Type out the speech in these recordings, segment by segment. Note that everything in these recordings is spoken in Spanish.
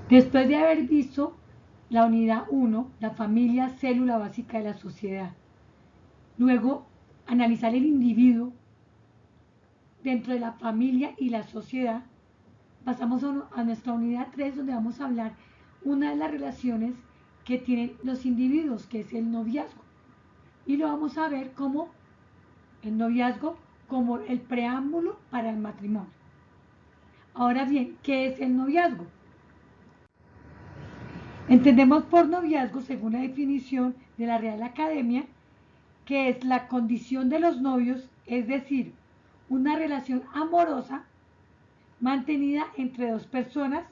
Después de haber visto la unidad 1, la familia, célula básica de la sociedad, luego analizar el individuo dentro de la familia y la sociedad, pasamos a nuestra unidad 3, donde vamos a hablar una de las relaciones que tienen los individuos, que es el noviazgo. Y lo vamos a ver como el noviazgo, como el preámbulo para el matrimonio. Ahora bien, ¿qué es el noviazgo? Entendemos por noviazgo, según la definición de la Real Academia, que es la condición de los novios, es decir, una relación amorosa mantenida entre dos personas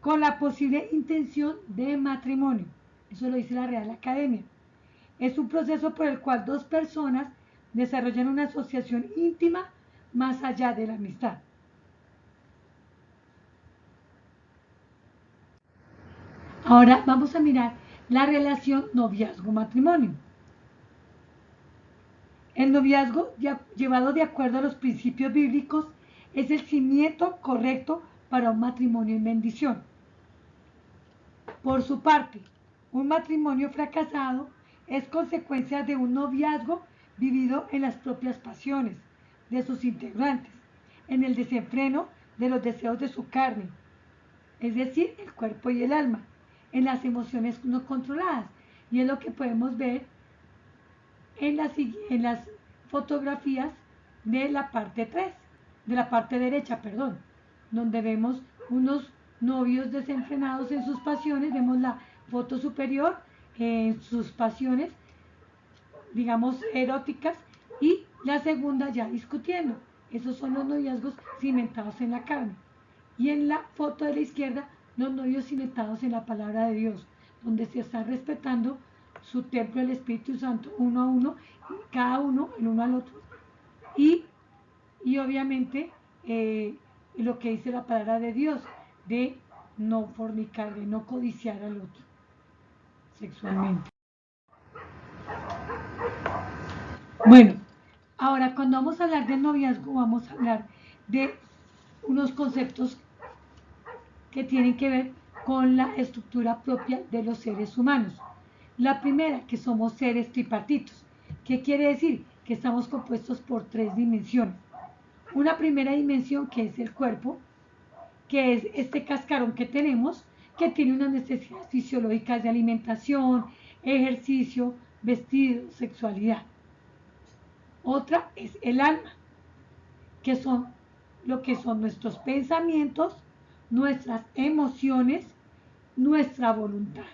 con la posible intención de matrimonio. Eso lo dice la Real Academia. Es un proceso por el cual dos personas desarrollan una asociación íntima más allá de la amistad. Ahora vamos a mirar la relación noviazgo-matrimonio. El noviazgo, llevado de acuerdo a los principios bíblicos, es el cimiento correcto para un matrimonio en bendición. Por su parte, un matrimonio fracasado es consecuencia de un noviazgo vivido en las propias pasiones de sus integrantes, en el desenfreno de los deseos de su carne, es decir, el cuerpo y el alma, en las emociones no controladas. Y es lo que podemos ver en las fotografías de la parte 3, de la parte derecha, perdón, donde vemos unos novios desenfrenados en sus pasiones, vemos la foto superior en sus pasiones, digamos, eróticas, y la segunda ya discutiendo. Esos son los noviazgos cimentados en la carne. Y en la foto de la izquierda, los novios cimentados en la palabra de Dios, donde se está respetando su templo del Espíritu Santo uno a uno, cada uno el uno al otro. Y, y obviamente lo que dice la palabra de Dios, de no fornicar, de no codiciar al otro sexualmente. Bueno, ahora cuando vamos a hablar del noviazgo, vamos a hablar de unos conceptos que tienen que ver con la estructura propia de los seres humanos. La primera, que somos seres tripartitos. ¿Qué quiere decir? Que estamos compuestos por tres dimensiones. Una primera dimensión, que es el cuerpo, que es este cascarón que tenemos, que tiene unas necesidades fisiológicas de alimentación, ejercicio, vestido, sexualidad. Otra es el alma, que son lo que son nuestros pensamientos, nuestras emociones, nuestra voluntad,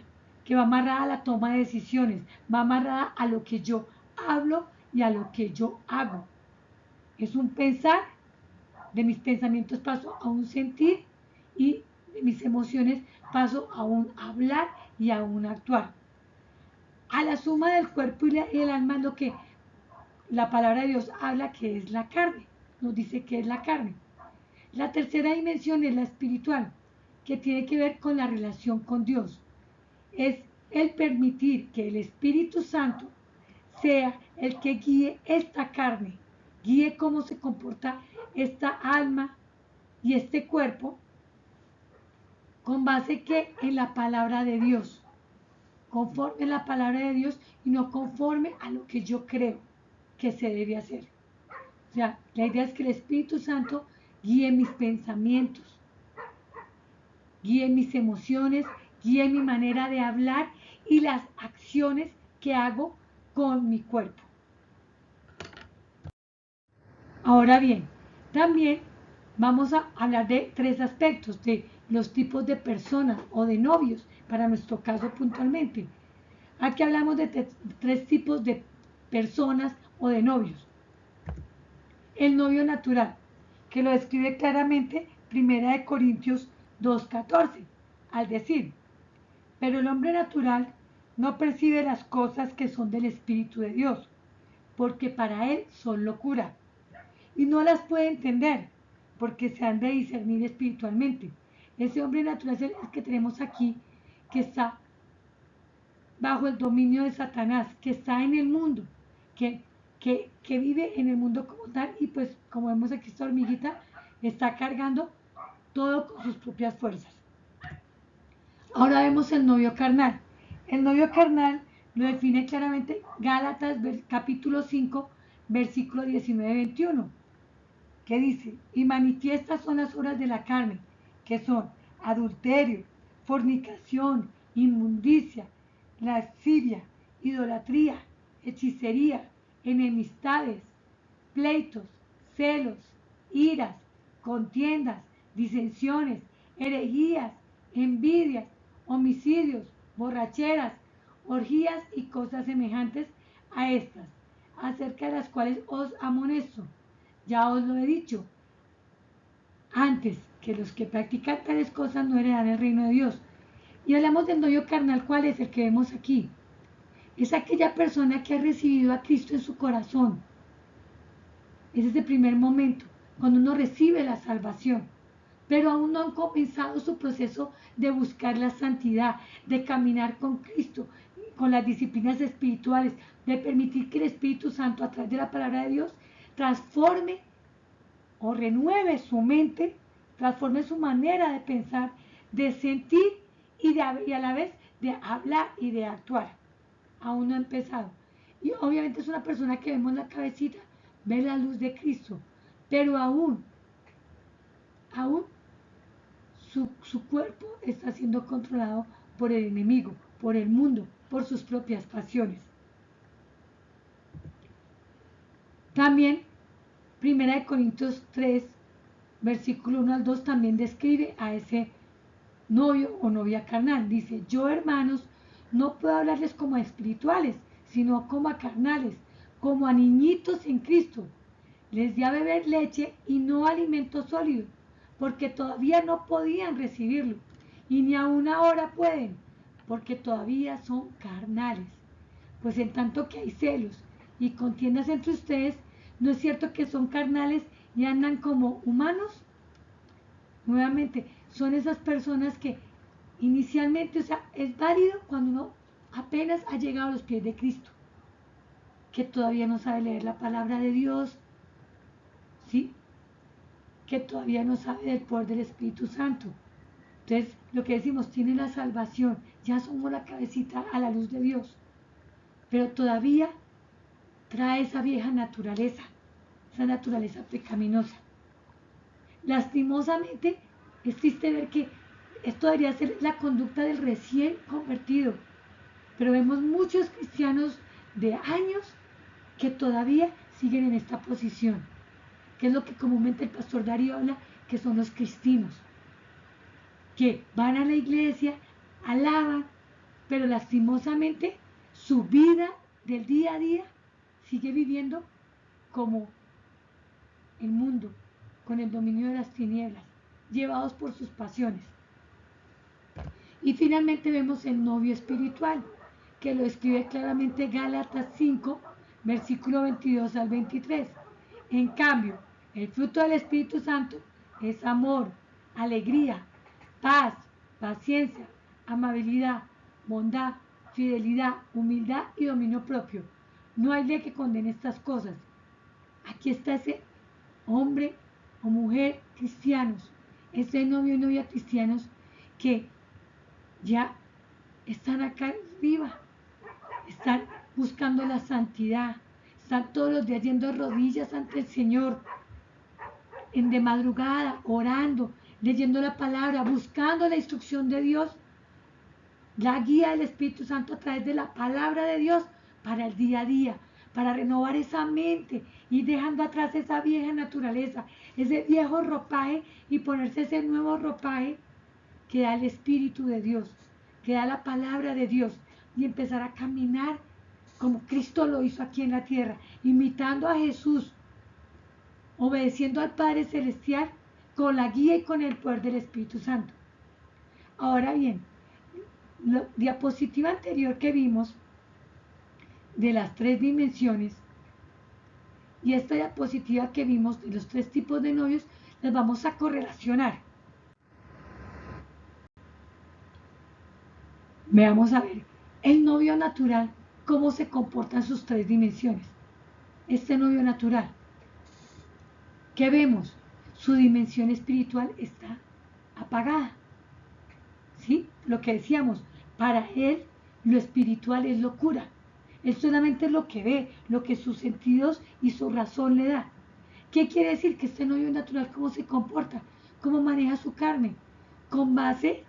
que va amarrada a la toma de decisiones, va amarrada a lo que yo hablo y a lo que yo hago. Es un pensar, de mis pensamientos paso a un sentir, y de mis emociones paso a un hablar y a un actuar. A la suma del cuerpo y el alma es lo que la palabra de Dios habla, que es la carne. Nos dice que es la carne. La tercera dimensión es la espiritual, que tiene que ver con la relación con Dios. Es el permitir que el Espíritu Santo sea el que guíe esta carne, guíe cómo se comporta esta alma y este cuerpo, con base que en la palabra de Dios, conforme a la palabra de Dios y no conforme a lo que yo creo que se debe hacer. O sea, la idea es que el Espíritu Santo guíe mis pensamientos, guíe mis emociones, guíe mi manera de hablar y las acciones que hago con mi cuerpo. Ahora bien, también vamos a hablar de tres aspectos, de los tipos de personas o de novios, para nuestro caso puntualmente. Aquí hablamos de tres tipos de personas o de novios. El novio natural, que lo describe claramente 1 Corintios 2:14, al decir: pero el hombre natural no percibe las cosas que son del Espíritu de Dios, porque para él son locura, y no las puede entender, porque se han de discernir espiritualmente. Ese hombre natural es el que tenemos aquí, que está bajo el dominio de Satanás, que está en el mundo, que, que vive en el mundo como tal, y pues como vemos aquí esta hormiguita, está cargando todo con sus propias fuerzas. Ahora vemos el novio carnal. El novio carnal lo define claramente Gálatas capítulo 5, versículo 19-21, que dice, y manifiestas son las obras de la carne, que son adulterio, fornicación, inmundicia, lascivia, idolatría, hechicería, enemistades, pleitos, celos, iras, contiendas, disensiones, herejías, envidias, homicidios, borracheras, orgías y cosas semejantes a estas, acerca de las cuales os amonesto. Ya os lo he dicho antes, que los que practican tales cosas no heredarán el reino de Dios. Y hablamos del novio carnal, ¿cuál es el que vemos aquí? Es aquella persona que ha recibido a Cristo en su corazón. Ese es el primer momento, cuando uno recibe la salvación, pero aún no han comenzado su proceso de buscar la santidad, de caminar con Cristo, con las disciplinas espirituales, de permitir que el Espíritu Santo a través de la palabra de Dios transforme o renueve su mente, transforme su manera de pensar, de sentir y a la vez de hablar y de actuar. Aún no ha empezado. Y obviamente es una persona que vemos la cabecita, ve la luz de Cristo, pero aún su cuerpo está siendo controlado por el enemigo, por el mundo, por sus propias pasiones. También, 1 Corintios 3, versículo 1 al 2, también describe a ese novio o novia carnal. Dice, yo hermanos, no puedo hablarles como a espirituales, sino como a carnales, como a niñitos en Cristo. Les di a beber leche y no alimento sólido, porque todavía no podían recibirlo, y ni aún ahora pueden, porque todavía son carnales. Pues en tanto que hay celos y contiendas entre ustedes, ¿no es cierto que son carnales y andan como humanos? Nuevamente, son esas personas que inicialmente, o sea, es válido cuando uno apenas ha llegado a los pies de Cristo, que todavía no sabe leer la palabra de Dios, ¿sí? Que todavía no sabe del poder del Espíritu Santo. Entonces, lo que decimos, tiene la salvación, ya somos la cabecita a la luz de Dios, pero todavía trae esa vieja naturaleza, esa naturaleza pecaminosa. Lastimosamente, es triste ver que esto debería ser la conducta del recién convertido, pero vemos muchos cristianos de años que todavía siguen en esta posición, que es lo que comúnmente el pastor Darío habla, que son los cristinos, que van a la iglesia, alaban, pero lastimosamente su vida del día a día sigue viviendo como el mundo, con el dominio de las tinieblas, llevados por sus pasiones. Y finalmente vemos el novio espiritual, que lo escribe claramente Gálatas 5, versículo 22 al 23. En cambio, el fruto del Espíritu Santo es amor, alegría, paz, paciencia, amabilidad, bondad, fidelidad, humildad y dominio propio. No hay ley que condene estas cosas. Aquí está ese hombre o mujer cristianos, ese novio y novia cristianos que ya están acá arriba, están buscando la santidad, están todos los días yendo rodillas ante el Señor, en de madrugada, orando, leyendo la palabra, buscando la instrucción de Dios, la guía del Espíritu Santo a través de la palabra de Dios para el día a día, para renovar esa mente y dejando atrás esa vieja naturaleza, ese viejo ropaje y ponerse ese nuevo ropaje que da el Espíritu de Dios, que da la palabra de Dios y empezar a caminar como Cristo lo hizo aquí en la tierra, imitando a Jesús, obedeciendo al Padre Celestial con la guía y con el poder del Espíritu Santo. Ahora bien, la diapositiva anterior que vimos de las tres dimensiones y esta diapositiva que vimos de los tres tipos de novios, las vamos a correlacionar. Veamos a ver, el novio natural, cómo se comporta en sus tres dimensiones. Este novio natural, ¿qué vemos? Su dimensión espiritual está apagada, ¿sí? lo que decíamos, para él lo espiritual es locura. Él solamente es lo que ve, lo que sus sentidos y su razón le da. ¿Qué quiere decir? Que este novio natural, ¿cómo se comporta? ¿Cómo maneja su carne? Con base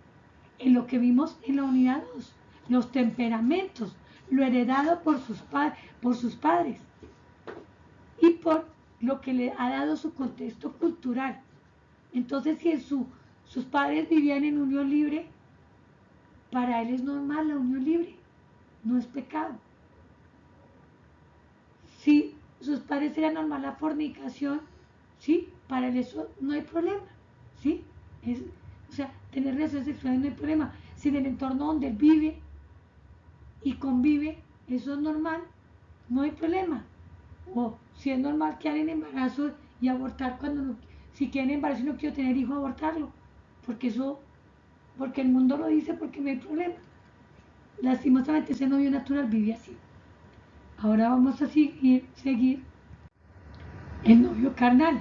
en lo que vimos en la unidad 2, los temperamentos, lo heredado por sus padres y por lo que le ha dado su contexto cultural. Entonces, si sus padres vivían en unión libre, para él es normal la unión libre, no es pecado. Si sus padres eran normal la fornicación, ¿sí? Para él eso no hay problema, ¿sí? O sea, tener relaciones sexuales no hay problema. Si en el entorno donde él vive y convive, eso es normal, no hay problema. O si es normal quedar en embarazo y abortar cuando no, si quieren embarazo y no quiero tener hijo, abortarlo, porque el mundo lo dice, porque no hay problema. Lastimosamente ese novio natural vive así. Ahora vamos a seguir el novio carnal,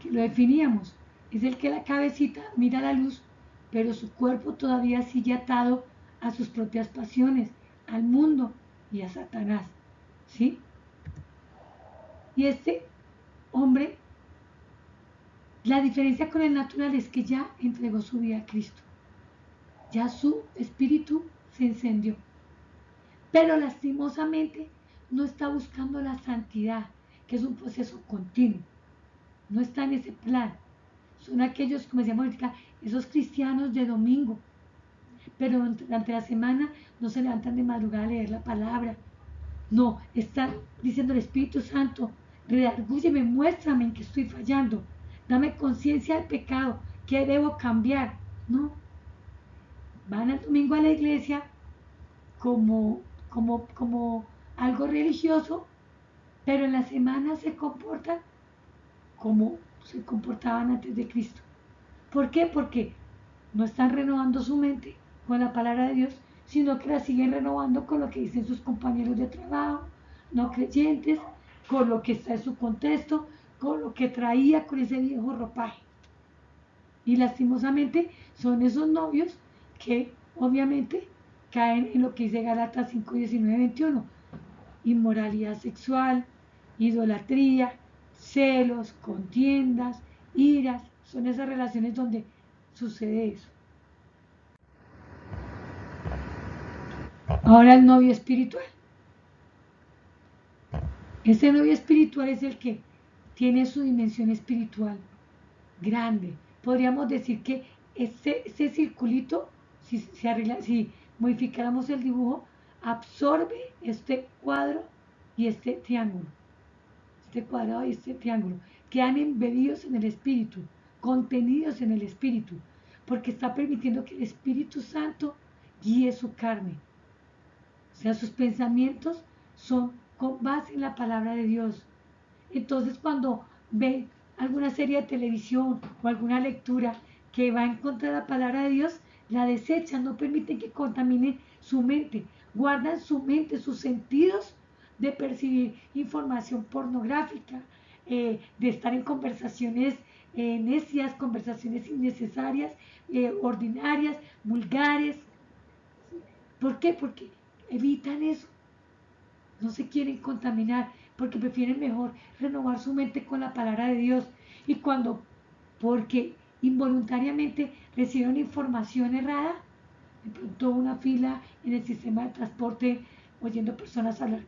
que lo definíamos. Es el que la cabecita mira la luz, pero su cuerpo todavía sigue atado a sus propias pasiones, al mundo y a Satanás. ¿Sí? Y este hombre, la diferencia con el natural es que ya entregó su vida a Cristo. Ya su espíritu se encendió. Pero lastimosamente no está buscando la santidad, que es un proceso continuo. No está en ese plan. Son aquellos, como decíamos ahorita, esos cristianos de domingo. Pero durante la semana no se levantan de madrugada a leer la palabra. No, están diciendo al Espíritu Santo, redargúyeme, muéstrame en que estoy fallando. Dame conciencia del pecado, que debo cambiar. No, van el domingo a la iglesia como algo religioso, pero en la semana se comportan como se comportaban antes de Cristo. ¿Por qué? Porque no están renovando su mente con la palabra de Dios, sino que la siguen renovando con lo que dicen sus compañeros de trabajo, no creyentes, con lo que está en su contexto, con lo que traía con ese viejo ropaje. Y lastimosamente son esos novios que obviamente caen en lo que dice Gálatas 5, 19, 21. Inmoralidad sexual, idolatría, celos, contiendas, iras. Son esas relaciones donde sucede eso. Ahora el novio espiritual. Ese novio espiritual es el que tiene su dimensión espiritual grande. Podríamos decir que ese circulito, si modificáramos el dibujo, absorbe este cuadro y este triángulo. Este cuadrado y este triángulo. Quedan embebidos en el espíritu, contenidos en el espíritu, porque está permitiendo que el Espíritu Santo guíe su carne. O sea, sus pensamientos son con base en la palabra de Dios. Entonces, cuando ve alguna serie de televisión o alguna lectura que va en contra de la palabra de Dios, la desechan, no permiten que contamine su mente, guardan su mente, sus sentidos de percibir información pornográfica, de estar en conversaciones necias, conversaciones innecesarias, ordinarias, vulgares. ¿Por qué? Porque evitan eso, no se quieren contaminar, porque prefieren mejor renovar su mente con la palabra de Dios. Y porque involuntariamente recibieron información errada, de pronto una fila en el sistema de transporte, oyendo personas hablar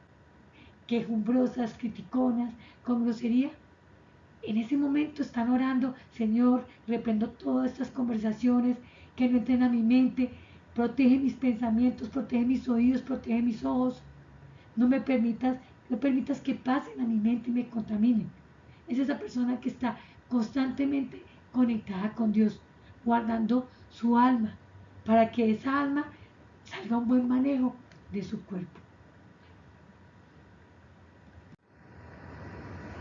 quejumbrosas, criticonas, con grosería, en ese momento están orando, Señor, reprendo todas estas conversaciones que no entren a mi mente, protege mis pensamientos, protege mis oídos, protege mis ojos, no permitas que pasen a mi mente y me contaminen. Es esa persona que está constantemente conectada con Dios, guardando su alma, para que esa alma salga un buen manejo de su cuerpo.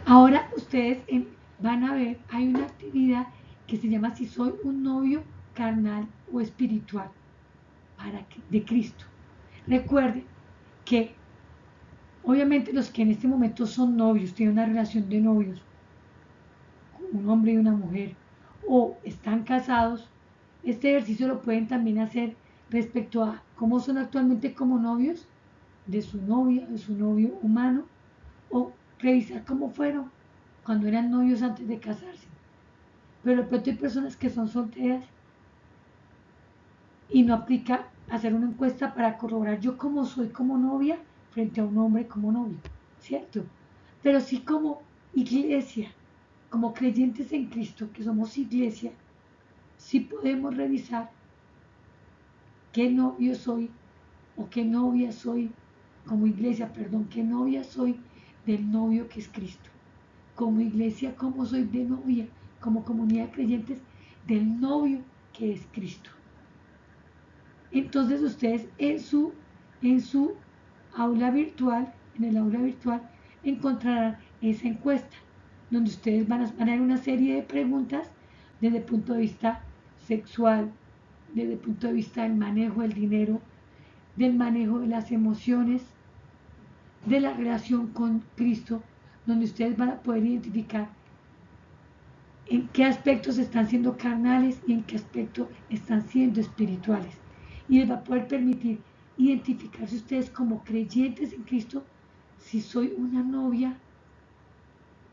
Ahora ustedes van a ver, hay una actividad que se llama si soy un novio carnal o espiritual de Cristo. Recuerden que obviamente los que en este momento son novios, tienen una relación de novios, un hombre y una mujer, o están casados, este ejercicio lo pueden también hacer respecto a cómo son actualmente como novios de su novia, de su novio humano, o revisar cómo fueron cuando eran novios antes de casarse. Pero de pronto hay personas que son solteras y no aplica hacer una encuesta para corroborar yo cómo soy como novia frente a un hombre como novio, ¿cierto? Pero sí como iglesia, como creyentes en Cristo, que somos iglesia, sí podemos revisar qué novio soy o qué novia soy, como iglesia, perdón, qué novia soy del novio que es Cristo. Como iglesia, cómo soy de novia, como comunidad de creyentes del novio que es Cristo. Entonces ustedes en su aula virtual, en el aula virtual, encontrarán esa encuesta, donde ustedes van a dar una serie de preguntas desde el punto de vista sexual, desde el punto de vista del manejo del dinero, del manejo de las emociones, de la relación con Cristo, donde ustedes van a poder identificar en qué aspectos están siendo carnales y en qué aspectos están siendo espirituales. Y les va a poder permitir identificarse ustedes como creyentes en Cristo, si soy una novia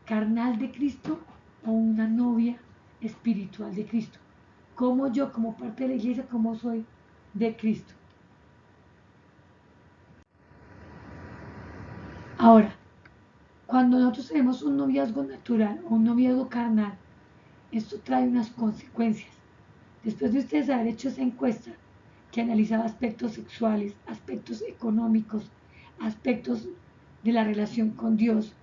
carnal de Cristo o una novia espiritual de Cristo. Como yo, como parte de la iglesia, como soy de Cristo. Ahora, cuando nosotros tenemos un noviazgo natural o un noviazgo carnal, esto trae unas consecuencias. Después de ustedes haber hecho esa encuesta que analizaba aspectos sexuales, aspectos económicos, aspectos de la relación con Dios,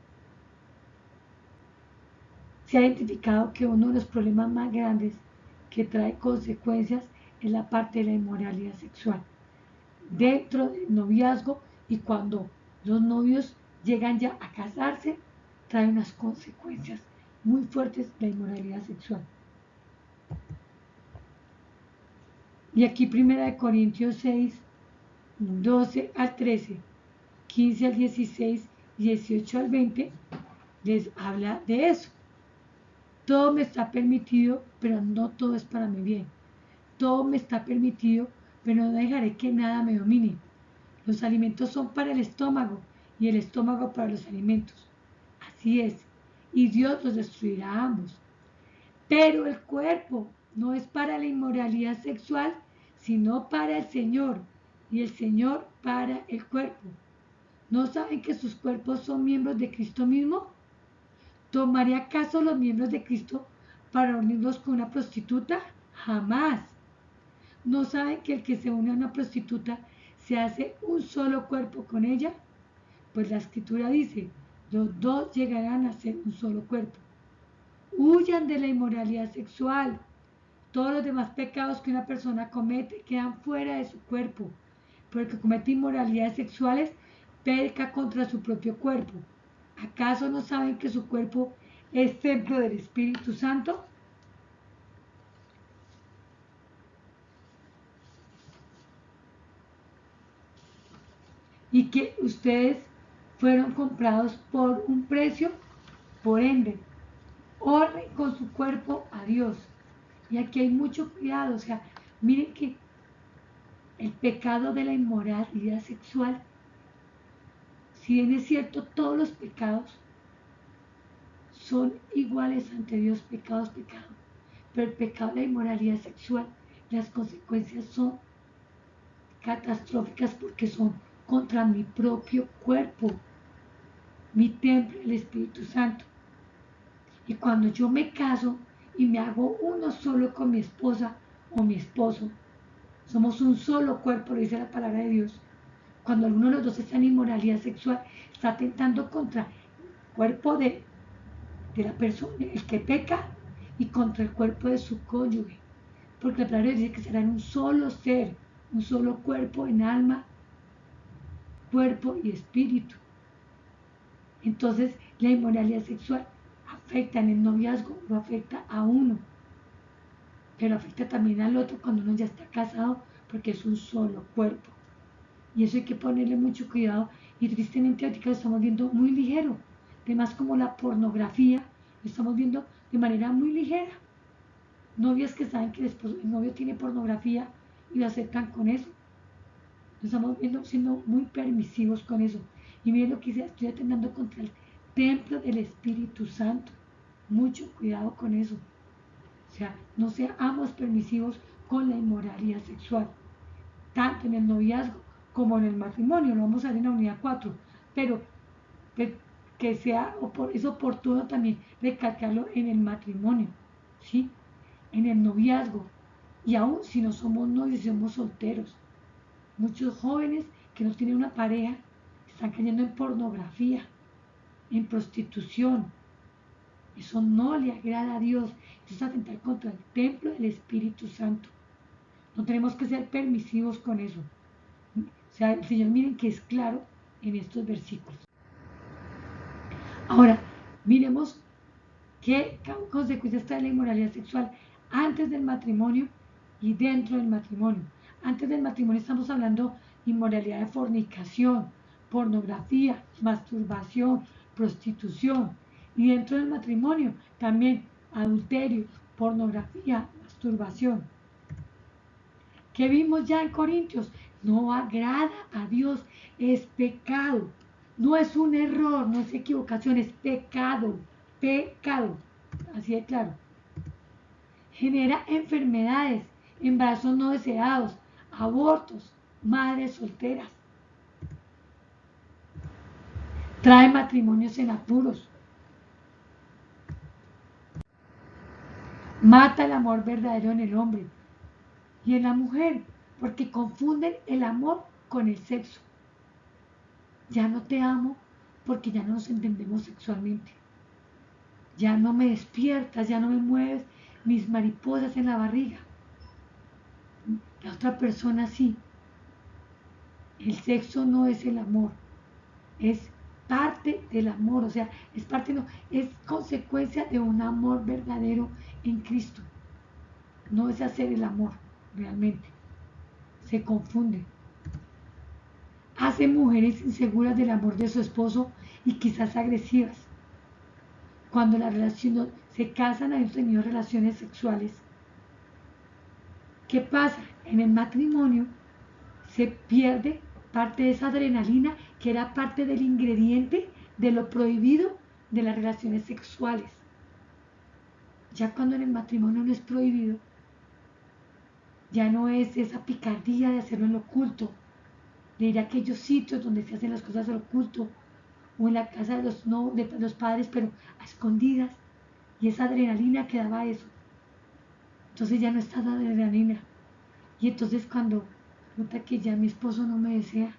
se ha identificado que uno de los problemas más grandes que trae consecuencias es la parte de la inmoralidad sexual. Dentro del noviazgo y cuando los novios llegan ya a casarse, trae unas consecuencias muy fuertes de la inmoralidad sexual. Y aquí 1 Corintios 6, 12 al 13, 15 al 16, 18 al 20, les habla de eso. Todo me está permitido, pero no todo es para mi bien. Todo me está permitido, pero no dejaré que nada me domine. Los alimentos son para el estómago y el estómago para los alimentos. Así es. Y Dios los destruirá a ambos. Pero el cuerpo no es para la inmoralidad sexual, sino para el Señor. Y el Señor para el cuerpo. ¿No saben que sus cuerpos son miembros de Cristo mismo? ¿Tomaré acaso los miembros de Cristo para unirlos con una prostituta? Jamás. ¿No saben que el que se une a una prostituta se hace un solo cuerpo con ella? Pues la escritura dice, los dos llegarán a ser un solo cuerpo. Huyan de la inmoralidad sexual. Todos los demás pecados que una persona comete quedan fuera de su cuerpo, pero el que comete inmoralidades sexuales peca contra su propio cuerpo. ¿Acaso no saben que su cuerpo es templo del Espíritu Santo? Y que ustedes fueron comprados por un precio, por ende, honren con su cuerpo a Dios. Y aquí hay mucho cuidado, o sea, miren que el pecado de la inmoralidad sexual, si bien es cierto, todos los pecados son iguales ante Dios, pecados, pero el pecado de la inmoralidad sexual, las consecuencias son catastróficas porque son contra mi propio cuerpo, mi templo, el Espíritu Santo. Y cuando yo me caso y me hago uno solo con mi esposa o mi esposo, somos un solo cuerpo, lo dice la palabra de Dios. Cuando alguno de los dos está en inmoralidad sexual, está atentando contra el cuerpo de la persona, el que peca, y contra el cuerpo de su cónyuge. Porque la palabra dice que serán un solo ser, un solo cuerpo en alma, cuerpo y espíritu. Entonces, la inmoralidad sexual afecta en el noviazgo, lo afecta a uno, pero afecta también al otro cuando uno ya está casado, porque es un solo cuerpo. Y eso hay que ponerle mucho cuidado, y tristemente ahorita lo estamos viendo muy ligero. Temas como la pornografía, lo estamos viendo de manera muy ligera. Novias que saben que el novio tiene pornografía y lo aceptan con eso. Estamos siendo muy permisivos con eso. Y miren lo que dice, estoy atentando contra el templo del Espíritu Santo. Mucho cuidado con eso. O sea, no seamos permisivos con la inmoralidad sexual, tanto en el noviazgo como en el matrimonio. Lo vamos a ver en la unidad 4. Pero que sea, es oportuno también recalcarlo en el matrimonio, ¿sí? En el noviazgo. Y aún si no somos novios, somos solteros. Muchos jóvenes que no tienen una pareja están cayendo en pornografía, en prostitución. Eso no le agrada a Dios. Eso es atentar contra el templo del Espíritu Santo. No tenemos que ser permisivos con eso. O sea, el Señor, miren que es claro en estos versículos. Ahora, miremos qué consecuencias trae la inmoralidad sexual antes del matrimonio y dentro del matrimonio. Antes del matrimonio estamos hablando de inmoralidad de fornicación, pornografía, masturbación, prostitución. Y dentro del matrimonio también adulterio, pornografía, masturbación. ¿Qué vimos ya en Corintios? No agrada a Dios, es pecado. No es un error, no es equivocación, es pecado. Pecado. Así de claro. Genera enfermedades, embarazos no deseados, abortos, madres solteras. Trae matrimonios en apuros. Mata el amor verdadero en el hombre y en la mujer, porque confunden el amor con el sexo. Ya no te amo porque ya no nos entendemos sexualmente. Ya no me despiertas, ya no me mueves mis mariposas en la barriga. La otra persona sí. El sexo no es el amor, es parte del amor, o sea, es parte, no, es consecuencia de un amor verdadero en Cristo. No es hacer el amor realmente. Se confunde. Hace mujeres inseguras del amor de su esposo y quizás agresivas. Cuando la relación se casan, han tenido relaciones sexuales. ¿Qué pasa? En el matrimonio se pierde parte de esa adrenalina que era parte del ingrediente de lo prohibido de las relaciones sexuales. Ya cuando en el matrimonio no es prohibido, ya no es esa picardía de hacerlo en lo oculto, de ir a aquellos sitios donde se hacen las cosas en lo oculto, o en la casa de los, no, de los padres, pero a escondidas, y esa adrenalina que daba eso. Entonces ya no está la adrenalina. Y entonces cuando nota que ya mi esposo no me desea,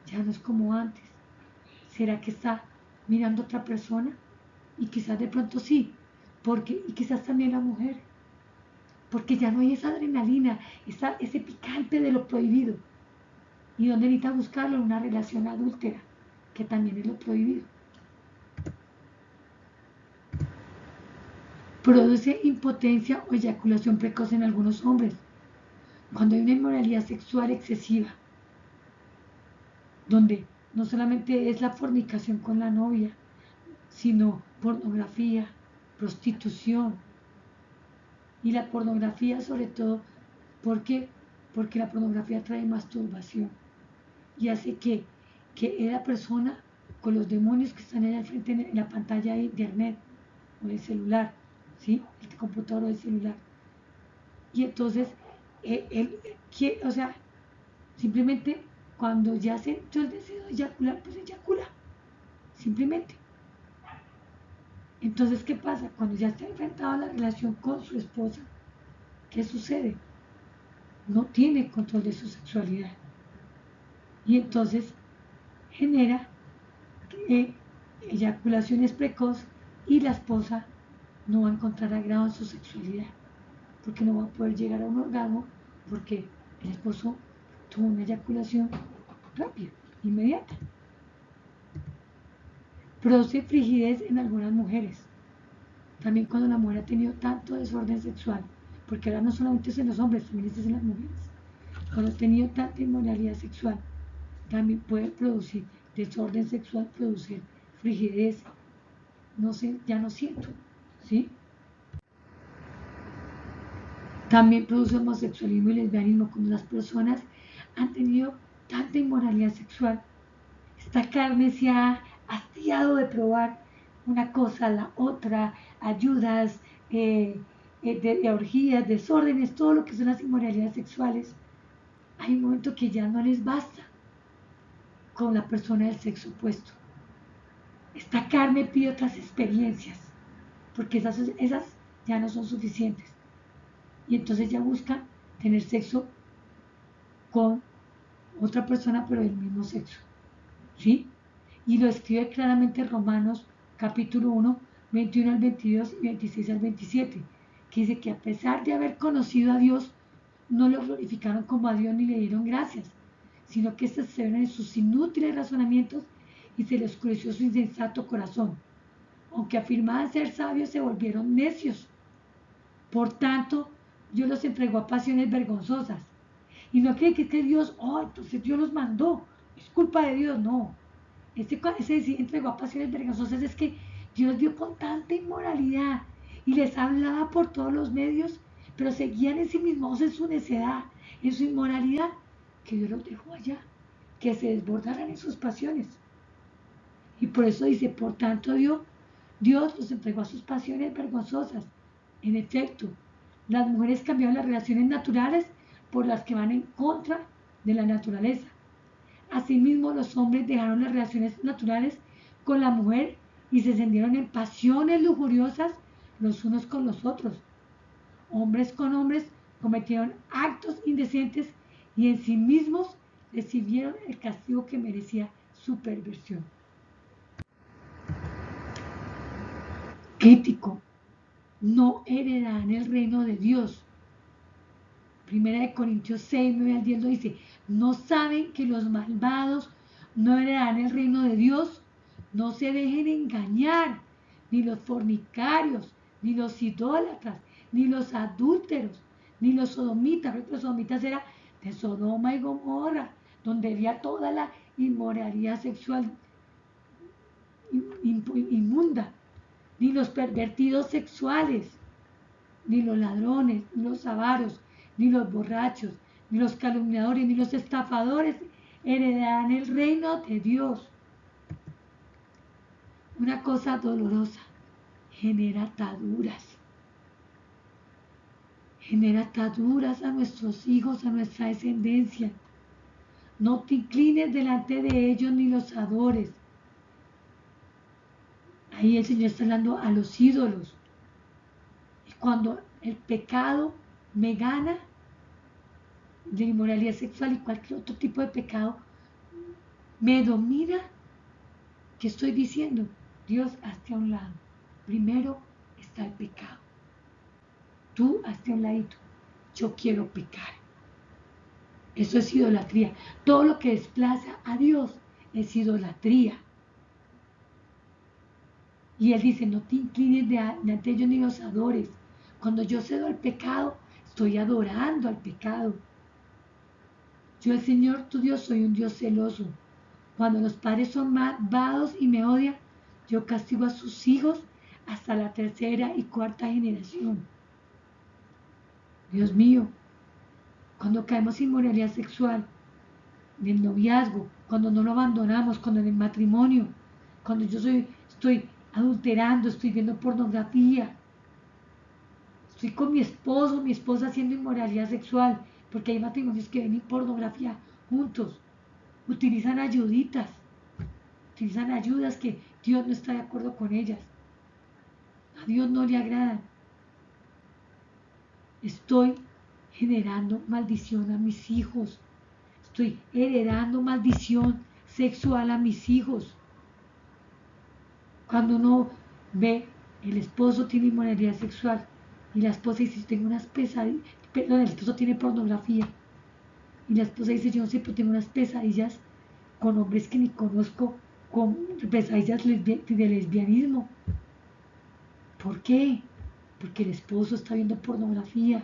ya no es como antes. ¿Será que está mirando a otra persona? Y quizás de pronto sí, porque, y quizás también la mujer, porque ya no hay esa adrenalina, ese picante de lo prohibido. ¿Y dónde necesita buscarlo? En una relación adúltera, que también es lo prohibido. Produce impotencia o eyaculación precoz en algunos hombres, cuando hay una inmoralidad sexual excesiva, donde no solamente es la fornicación con la novia, sino pornografía, prostitución. Y la pornografía sobre todo, ¿por qué? Porque la pornografía trae masturbación y hace que la persona con los demonios que están ahí al frente en la pantalla de internet o del celular, ¿sí? El computador o el celular. Y entonces, o sea, simplemente cuando ya se entró el deseo de eyacular, pues eyacula, simplemente. Entonces, ¿qué pasa? Cuando ya está enfrentado a la relación con su esposa, ¿qué sucede? No tiene control de su sexualidad. Y entonces genera eyaculaciones precoz y la esposa no va a encontrar agrado en su sexualidad, porque no va a poder llegar a un orgasmo, porque el esposo tuvo una eyaculación rápida, inmediata. Produce frigidez en algunas mujeres. También cuando la mujer ha tenido tanto desorden sexual, porque ahora no solamente es en los hombres, también es en las mujeres. Cuando ha tenido tanta inmoralidad sexual, también puede producir desorden sexual, producir frigidez. No sé, ya no siento, ¿sí? También produce homosexualismo y lesbianismo cuando las personas han tenido tanta inmoralidad sexual. Esta carne se ha hastiado de probar una cosa a la otra, ayudas, de orgías, desórdenes, todo lo que son las inmoralidades sexuales. Hay un momento que ya no les basta con la persona del sexo opuesto. Esta carne pide otras experiencias, porque esas ya no son suficientes. Y entonces ya buscan tener sexo con otra persona, pero del mismo sexo. ¿Sí? Y lo escribe claramente Romanos capítulo 1, 21 al 22 y 26 al 27, que dice que a pesar de haber conocido a Dios, no lo glorificaron como a Dios ni le dieron gracias, sino que se excedieron en sus inútiles razonamientos y se les oscureció su insensato corazón. Aunque afirmaban ser sabios, se volvieron necios. Por tanto, Dios los entregó a pasiones vergonzosas. Y no creen que es que Dios, entonces Dios los mandó, es culpa de Dios, no. Ese entregó a pasiones vergonzosas es que Dios dio con tanta inmoralidad y les hablaba por todos los medios, pero seguían en sí mismos en su necedad, en su inmoralidad, que Dios los dejó allá, que se desbordaran en sus pasiones. Y por eso dice, por tanto Dios los entregó a sus pasiones vergonzosas. En efecto, las mujeres cambiaron las relaciones naturales por las que van en contra de la naturaleza. Asimismo, los hombres dejaron las relaciones naturales con la mujer y se encendieron en pasiones lujuriosas los unos con los otros. Hombres con hombres cometieron actos indecentes y en sí mismos recibieron el castigo que merecía su perversión. Crítico, no heredarán el reino de Dios. Primera de Corintios 6, 9 al 10 lo dice. ¿No saben que los malvados no heredarán el reino de Dios? No se dejen engañar, ni los fornicarios, ni los idólatras, ni los adúlteros, ni los sodomitas. Los sodomitas era de Sodoma y Gomorra, donde había toda la inmoralidad sexual inmunda, ni los pervertidos sexuales, ni los ladrones, ni los avaros, ni los borrachos, ni los calumniadores, ni los estafadores heredarán el reino de Dios. Una cosa dolorosa, genera ataduras a nuestros hijos, a nuestra descendencia. No te inclines delante de ellos ni los adores. Ahí el Señor está hablando a los ídolos. Y cuando el pecado me gana, de inmoralidad sexual y cualquier otro tipo de pecado, me domina, ¿qué estoy diciendo? Dios, hazte a un lado. Primero está el pecado. Tú hazte a un ladito. Yo quiero pecar. Eso es idolatría. Todo lo que desplaza a Dios es idolatría. Y Él dice, no te inclines delante de ellos ni los adores. Cuando yo cedo al pecado, estoy adorando al pecado. Yo, el Señor tu Dios, soy un Dios celoso. Cuando los padres son malvados y me odian, yo castigo a sus hijos hasta la tercera y cuarta generación. Dios mío, cuando caemos en inmoralidad sexual, en el noviazgo, cuando no lo abandonamos, cuando en el matrimonio, cuando yo estoy adulterando, estoy viendo pornografía, estoy con mi esposo, mi esposa haciendo inmoralidad sexual, porque hay matrimonios que ven pornografía juntos, utilizan ayuditas, utilizan ayudas que Dios no está de acuerdo con ellas, a Dios no le agradan. Estoy generando maldición a mis hijos, estoy heredando maldición sexual a mis hijos. Cuando uno ve, el esposo tiene inmoralidad sexual y la esposa dice, tengo unas pesadillas, perdón, el esposo tiene pornografía y la esposa dice, yo no sé, pero tengo unas pesadillas con hombres que ni conozco, con pesadillas de lesbianismo. ¿Por qué? Porque el esposo está viendo pornografía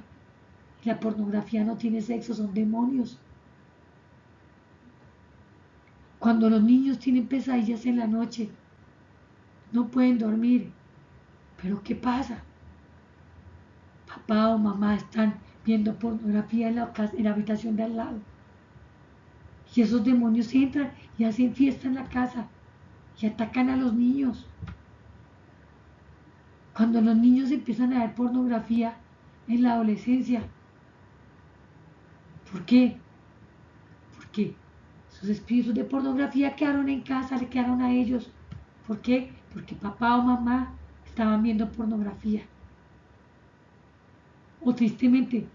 y la pornografía no tiene sexo, son demonios. Cuando los niños tienen pesadillas en la noche, no pueden dormir. ¿Pero qué pasa? Papá o mamá están viendo pornografía en la habitación de al lado. Y esos demonios entran y hacen fiesta en la casa y atacan a los niños. Cuando los niños empiezan a ver pornografía en la adolescencia, ¿por qué? Porque sus espíritus de pornografía quedaron en casa, le quedaron a ellos. ¿Por qué? Porque papá o mamá estaban viendo pornografía. O tristemente,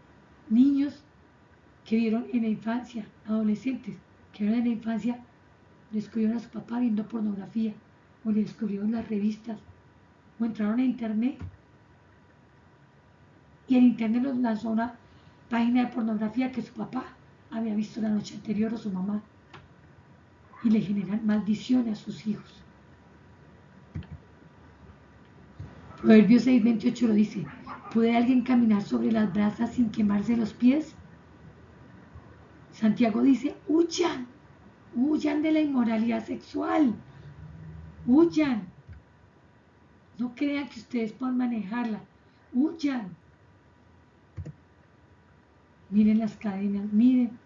niños que vieron en la infancia, adolescentes que vieron en la infancia, descubrieron a su papá viendo pornografía, o le descubrieron las revistas, o entraron a internet y en internet los lanzó una página de pornografía que su papá había visto la noche anterior o su mamá, y le generan maldiciones a sus hijos. Proverbios 6:28 lo dice: ¿puede alguien caminar sobre las brasas sin quemarse los pies? Santiago dice: huyan, huyan de la inmoralidad sexual, huyan. No crean que ustedes puedan manejarla, huyan. Miren las cadenas, miren.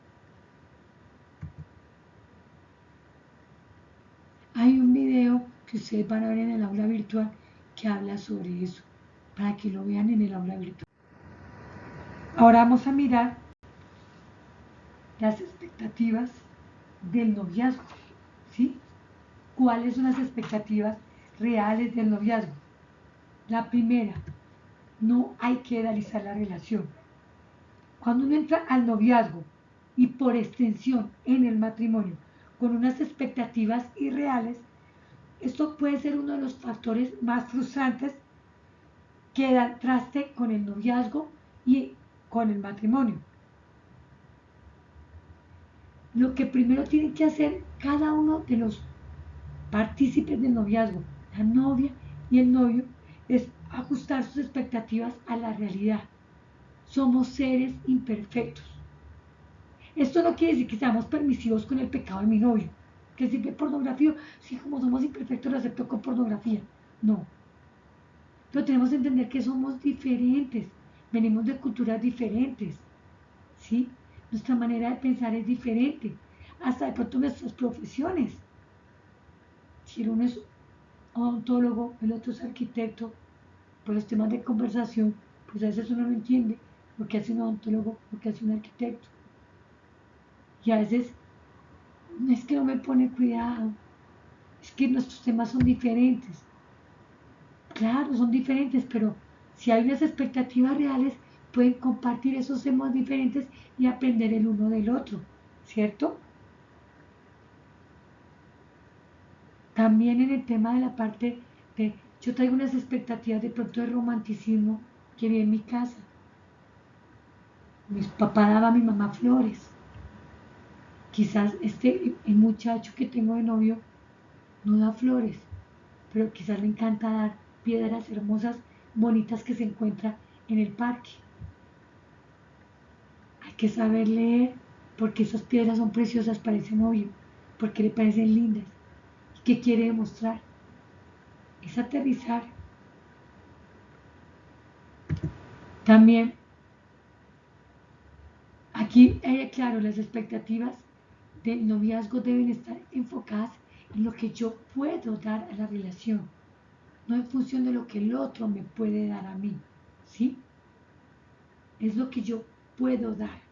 Hay un video que ustedes van a ver en el aula virtual que habla sobre eso, para que lo vean en el aula virtual. Ahora vamos a mirar las expectativas del noviazgo, ¿sí? ¿Cuáles son las expectativas reales del noviazgo? La primera, no hay que idealizar la relación. Cuando uno entra al noviazgo y por extensión en el matrimonio con unas expectativas irreales, esto puede ser uno de los factores más frustrantes que dan traste con el noviazgo y con el matrimonio. Lo que primero tiene que hacer cada uno de los partícipes del noviazgo, la novia y el novio, es ajustar sus expectativas a la realidad. Somos seres imperfectos. Esto no quiere decir que seamos permisivos con el pecado de mi novio, que si ve pornografía, sí, como somos imperfectos lo acepto con pornografía. No. Pero tenemos que entender que somos diferentes, venimos de culturas diferentes, ¿sí? Nuestra manera de pensar es diferente, hasta de pronto nuestras profesiones. Si el uno es odontólogo, el otro es arquitecto, por los temas de conversación, pues a veces uno no entiende lo que hace un odontólogo, lo que hace un arquitecto. Y a veces es que no me pone cuidado, es que nuestros temas son diferentes. Claro, son diferentes, pero si hay unas expectativas reales, pueden compartir esos temas diferentes y aprender el uno del otro, ¿cierto? También en el tema de la parte de, yo traigo unas expectativas de pronto de romanticismo que vi en mi casa. Mi papá daba a mi mamá flores. Quizás el muchacho que tengo de novio no da flores, pero quizás le encanta dar piedras hermosas, bonitas que se encuentra en el parque. Hay que saber leer porque esas piedras son preciosas para ese novio, porque le parecen lindas. ¿Y qué quiere demostrar? Es aterrizar. También aquí, claro, las expectativas del noviazgo deben estar enfocadas en lo que yo puedo dar a la relación, no en función de lo que el otro me puede dar a mí, ¿sí? Es lo que yo puedo dar.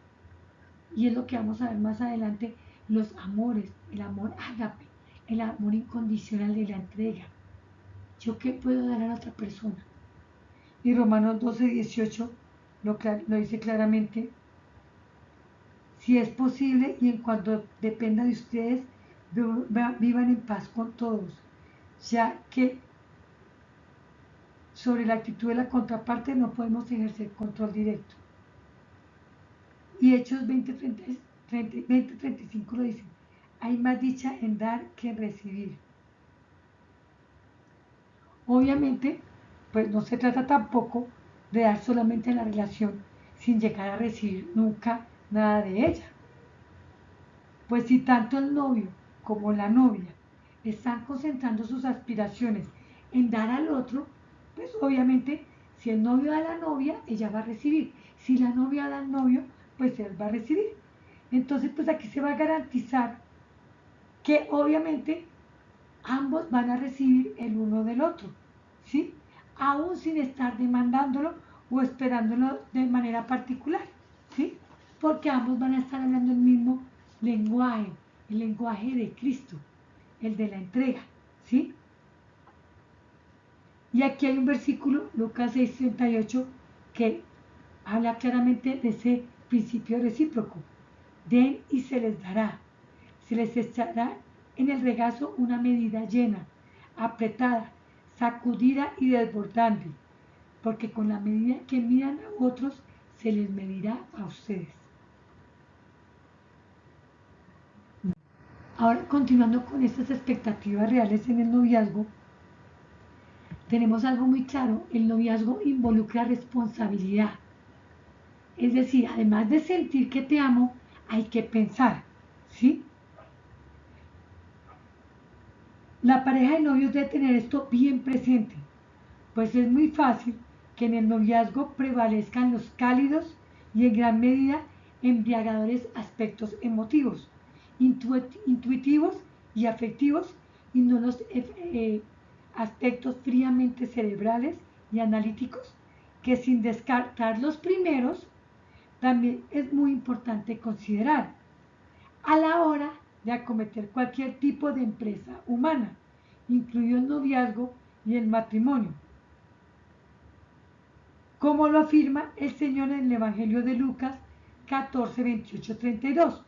Y es lo que vamos a ver más adelante, los amores, el amor ágape, el amor incondicional de la entrega. ¿Yo qué puedo dar a la otra persona? Y Romanos 12:18 lo dice claramente: si es posible y en cuanto dependa de ustedes, vivan en paz con todos, ya que sobre la actitud de la contraparte no podemos ejercer control directo. Y Hechos 20:35 lo dice: hay más dicha en dar que en recibir. Obviamente, pues no se trata tampoco de dar solamente en la relación sin llegar a recibir nunca nada de ella. Pues si tanto el novio como la novia están concentrando sus aspiraciones en dar al otro, pues obviamente Si el novio da a la novia, ella va a recibir. Si la novia da al novio, pues él va a recibir. Entonces, pues aquí se va a garantizar que obviamente ambos van a recibir el uno del otro, ¿sí? Aún sin estar demandándolo o esperándolo de manera particular, ¿sí? Porque ambos van a estar hablando el mismo lenguaje, el lenguaje de Cristo, el de la entrega, ¿sí? Y aquí hay un versículo, Lucas 6:38, que habla claramente de ese principio recíproco. Den y se les dará. Se les echará en el regazo una medida llena, apretada, sacudida y desbordante, porque con la medida que midan a otros, se les medirá a ustedes. Ahora, continuando con estas expectativas reales en el noviazgo, tenemos algo muy claro: el noviazgo involucra responsabilidad. Es decir, además de sentir que te amo, hay que pensar, ¿sí? La pareja de novios debe tener esto bien presente, pues es muy fácil que en el noviazgo prevalezcan los cálidos y en gran medida embriagadores aspectos emotivos, intuitivos y afectivos, y no los aspectos fríamente cerebrales y analíticos, que sin descartar los primeros, también es muy importante considerar a la hora de acometer cualquier tipo de empresa humana, incluido el noviazgo y el matrimonio, como lo afirma el Señor en el Evangelio de Lucas 14, 28, 32.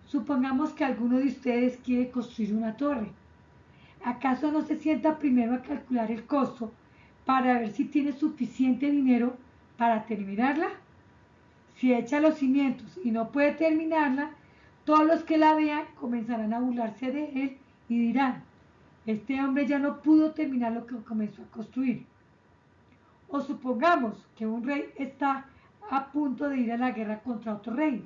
Supongamos que alguno de ustedes quiere construir una torre. ¿Acaso no se sienta primero a calcular el costo para ver si tiene suficiente dinero para terminarla? Si echa los cimientos y no puede terminarla, todos los que la vean comenzarán a burlarse de él y dirán: este hombre ya no pudo terminar lo que comenzó a construir. O supongamos que un rey está a punto de ir a la guerra contra otro rey.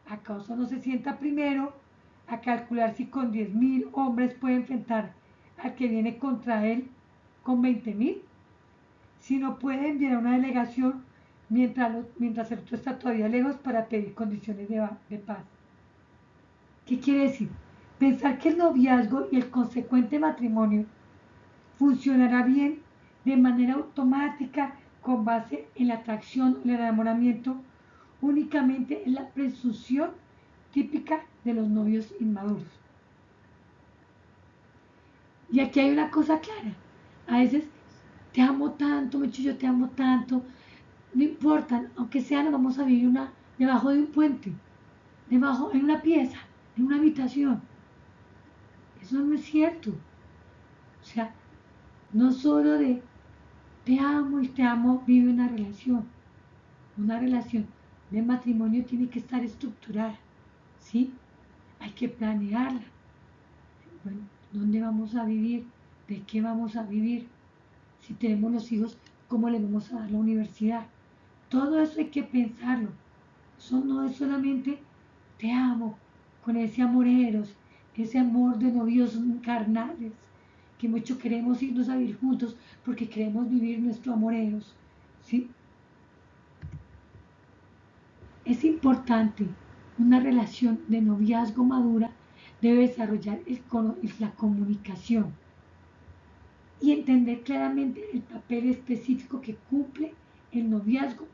¿Acaso no se sienta primero a calcular si con 10.000 hombres puede enfrentar al que viene contra él con 20.000? Si no puede enviar una delegación mientras el otro está todavía lejos para pedir condiciones de paz. ¿Qué quiere decir? Pensar que el noviazgo y el consecuente matrimonio funcionará bien de manera automática con base en la atracción, el enamoramiento, únicamente en la presunción típica de los novios inmaduros. Y aquí hay una cosa clara: a veces te amo tanto, yo te amo tanto, no importa, aunque sea, nos vamos a vivir debajo de un puente, debajo, en una pieza, en una habitación. Eso no es cierto. O sea, no solo de te amo y te amo vive una relación. Una relación de matrimonio tiene que estar estructurada, ¿sí? Hay que planearla. Bueno, ¿dónde vamos a vivir? ¿De qué vamos a vivir? Si tenemos los hijos, ¿cómo le vamos a dar la universidad? Todo eso hay que pensarlo. Eso no es solamente te amo, con ese amor eros, ese amor de novios carnales, que mucho queremos irnos a vivir juntos porque queremos vivir nuestro amor eros, ¿sí? Es importante: una relación de noviazgo madura debe desarrollar la comunicación y entender claramente el papel específico que cumple el noviazgo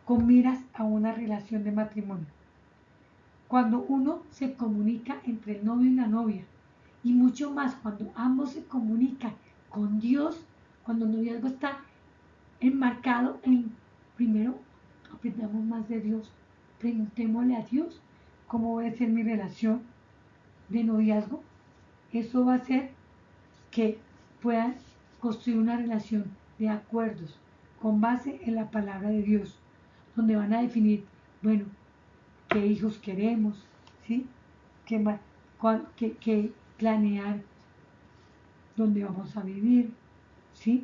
con miras a una relación de matrimonio. Cuando uno se comunica entre el novio y la novia, y mucho más cuando ambos se comunican con Dios, cuando el noviazgo está enmarcado en, primero, aprendamos más de Dios, preguntémosle a Dios cómo va a ser mi relación de noviazgo. Eso va a hacer que puedan construir una relación de acuerdos con base en la palabra de Dios, donde van a definir, bueno, qué hijos queremos, ¿sí? Qué planear dónde vamos a vivir, ¿sí?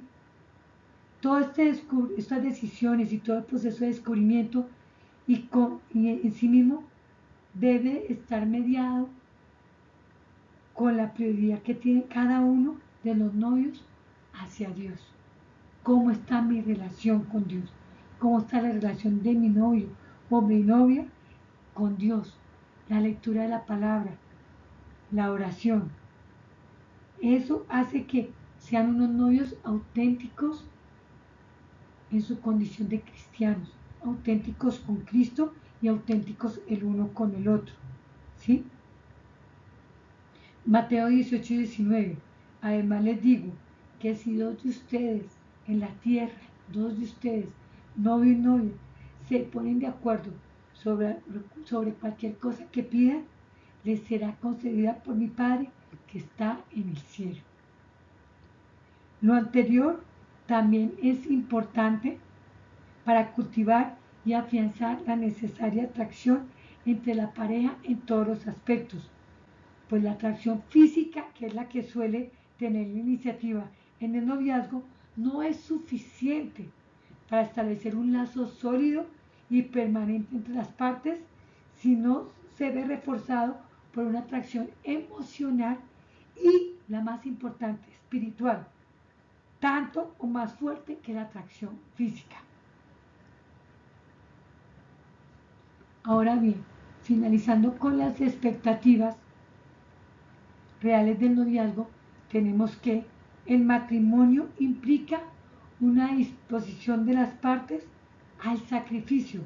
Todo estas decisiones y todo el proceso de descubrimiento y en sí mismo debe estar mediado con la prioridad que tiene cada uno de los novios hacia Dios. cómo está mi relación con Dios, cómo está la relación de mi novio o mi novia con Dios, la lectura de la palabra, la oración. Eso hace que sean unos novios auténticos en su condición de cristianos, auténticos con Cristo y auténticos el uno con el otro. ¿Sí? Mateo 18 y 19. Además les digo que si dos de ustedes en la tierra, dos de ustedes, novio y novia, se ponen de acuerdo sobre cualquier cosa que pidan, les será concedida por mi Padre que está en el cielo. Lo anterior también es importante para cultivar y afianzar la necesaria atracción entre la pareja en todos los aspectos, pues la atracción física, que es la que suele tener la iniciativa en el noviazgo, no es suficiente para establecer un lazo sólido y permanente entre las partes, si no se ve reforzado por una atracción emocional y, la más importante, espiritual, tanto o más fuerte que la atracción física. Ahora bien, finalizando con las expectativas reales del noviazgo, tenemos que el matrimonio implica una disposición de las partes al sacrificio,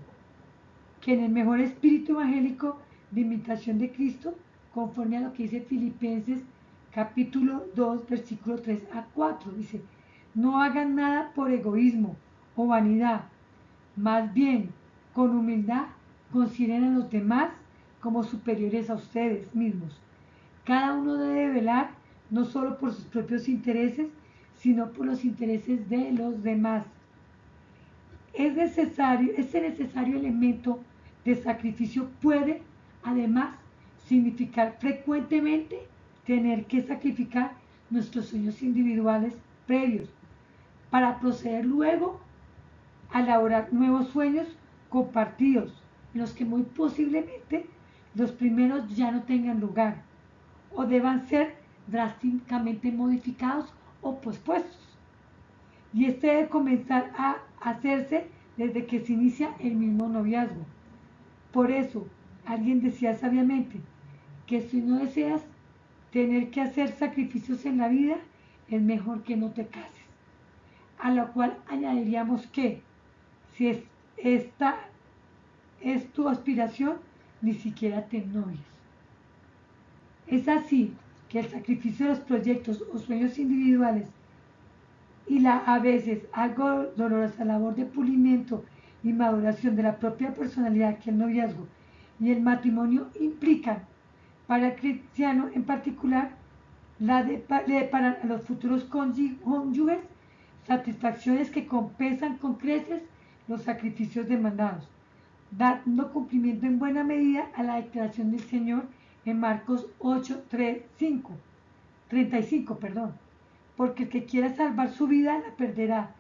que en el mejor espíritu evangélico de imitación de Cristo, conforme a lo que dice Filipenses capítulo 2, versículo 3 a 4, dice, no hagan nada por egoísmo o vanidad, más bien con humildad consideren a los demás como superiores a ustedes mismos. Cada uno debe velar no solo por sus propios intereses, sino por los intereses de los demás. Este necesario elemento de sacrificio puede, además, significar frecuentemente tener que sacrificar nuestros sueños individuales previos para proceder luego a elaborar nuevos sueños compartidos, en los que muy posiblemente los primeros ya no tengan lugar o deban ser drásticamente modificados o pospuestos. Y este debe comenzar a hacerse desde que se inicia el mismo noviazgo. Por eso, alguien decía sabiamente que si no deseas tener que hacer sacrificios en la vida, es mejor que no te cases. A lo cual añadiríamos que si esta es tu aspiración, ni siquiera te enojes. Es así que el sacrificio de los proyectos o sueños individuales y a veces algo dolorosa labor de pulimiento y maduración de la propia personalidad que el noviazgo y el matrimonio implican para el cristiano en particular, le deparan a los futuros cónyuges satisfacciones que compensan con creces los sacrificios demandados, dando cumplimiento en buena medida a la declaración del Señor en Marcos 8, 3, 5, 35, perdón. Porque el que quiera salvar su vida la perderá,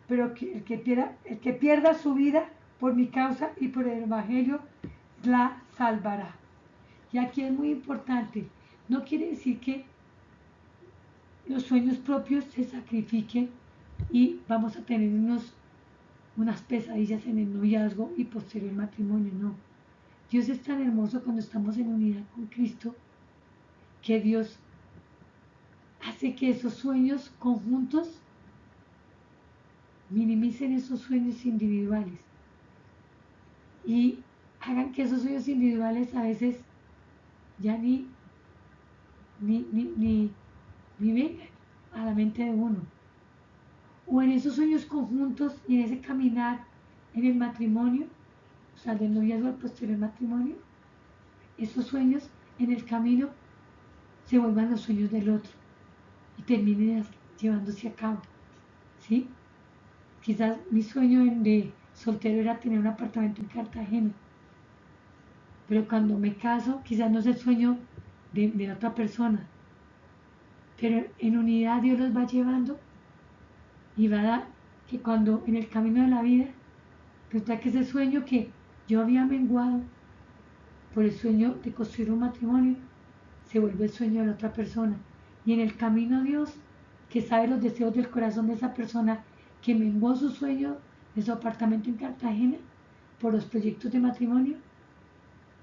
pero el que pierda su vida por mi causa y por el Evangelio la salvará. Y aquí es muy importante, no quiere decir que los sueños propios se sacrifiquen y vamos a tener unas pesadillas en el noviazgo y posterior matrimonio, no. Dios es tan hermoso cuando estamos en unidad con Cristo que Dios hace que esos sueños conjuntos minimicen esos sueños individuales y hagan que esos sueños individuales a veces ya ni vengan a la mente de uno. O en esos sueños conjuntos y en ese caminar en el matrimonio, o sea, del noviazgo al posterior matrimonio, esos sueños en el camino se vuelvan los sueños del otro y terminen llevándose a cabo, ¿sí? Quizás mi sueño de soltero era tener un apartamento en Cartagena, pero cuando me caso quizás no es el sueño de otra persona, pero en unidad Dios los va llevando y va a dar que cuando en el camino de la vida, resulta que ese sueño que yo había menguado por el sueño de construir un matrimonio, se vuelve el sueño de la otra persona. Y en el camino Dios, que sabe los deseos del corazón de esa persona, que menguó su sueño de su apartamento en Cartagena por los proyectos de matrimonio.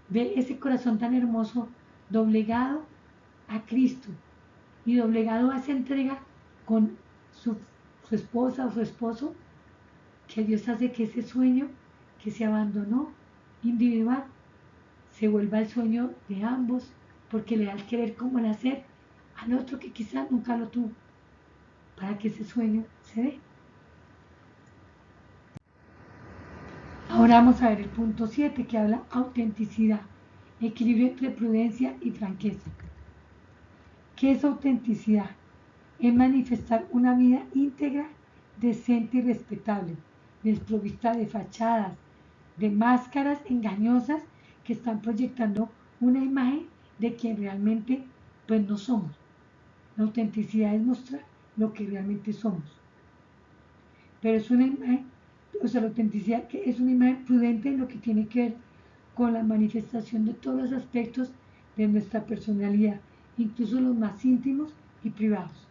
Ve ese corazón tan hermoso doblegado a Cristo y doblegado a esa entrega con su esposa o su esposo, que Dios hace que ese sueño que se abandonó individual se vuelva el sueño de ambos, porque le da el querer como el hacer al otro que quizá nunca lo tuvo, para que ese sueño se dé. Ahora vamos a ver el punto 7, que habla autenticidad, equilibrio entre prudencia y franqueza. ¿Qué es autenticidad? Es manifestar una vida íntegra, decente y respetable, desprovista de fachadas, de máscaras engañosas que están proyectando una imagen de quien realmente pues no somos. La autenticidad es mostrar lo que realmente somos. Pero es una imagen, o sea, la autenticidad que es una imagen prudente en lo que tiene que ver con la manifestación de todos los aspectos de nuestra personalidad, incluso los más íntimos y privados.